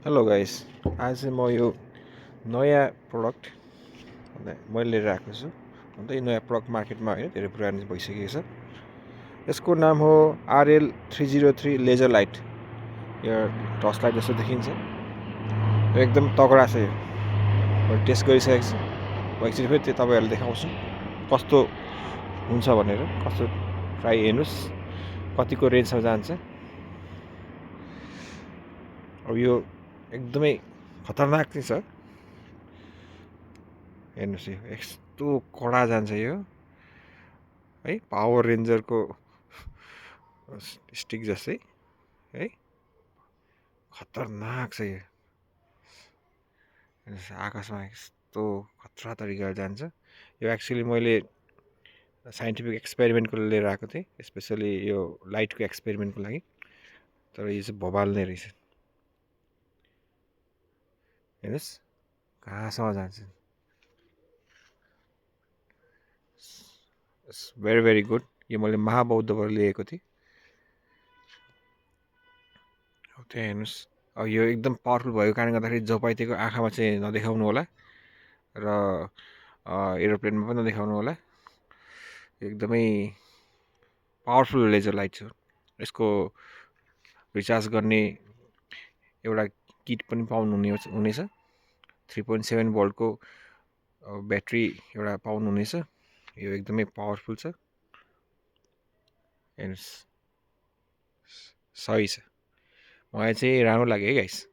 Hello guys, आज चाहिँ म यो नयाँ प्रडक्ट मैले लिएर आएको छु। अन्त यो नयाँ प्रडक्ट मार्केटमा होइन धेरै पुरानो भइसकेको छ। यसको नाम हो RL303 लेजर लाइट। यो टर्च लाइट जस्तो देखिन्छ, एकदम तगडा छ यो। मैले टेस्ट गरिसकेको छु। म एकचोटि फेरि त्यो तपाईँहरूलाई देखाउँछु कस्तो हुन्छ भनेर। कस्तो ट्राई हेर्नुहोस् कतिको रेन्जसम्म जान्छ। अब यो एकदमै खतरनाक चाहिँ छ। हेर्नुहोस् यो यस्तो कडा जान्छ यो है, पावर रेन्जरको स्टिक जस्तै है, खतरनाक छ यो। आकाशमा यस्तो खतरा तरिकाले जान्छ यो। एक्चुअली मैले साइन्टिफिक एक्सपेरिमेन्टको लिएर आएको थिएँ, स्पेसली यो लाइटको एक्सपेरिमेन्टको लागि। तर यो चाहिँ भोबाल नै रहेछ। हेर्नुहोस् कहाँसम्म जान्छ। Very very good. यो मैले महाबौद्धबाट लिएको थिएँ। त्यहाँ हेर्नुहोस्, अब यो एकदम पावरफुल भएको कारणले गर्दाखेरि जोपाइतेको आँखामा चाहिँ नदेखाउनु होला र एरोप्लेनमा पनि नदेखाउनु होला। एकदमै पावरफुल लेजर लाइट छ। यसको रिचार्ज गर्ने एउटा किट पनि पाउनुहुनेछ। 3.7 भोल्टको ब्याट्री एउटा पाउनुहुनेछ। यो एकदमै पावरफुल छ। हेर्नुहोस्, सही छ। मलाई चाहिँ राम्रो लाग्यो है गाइस।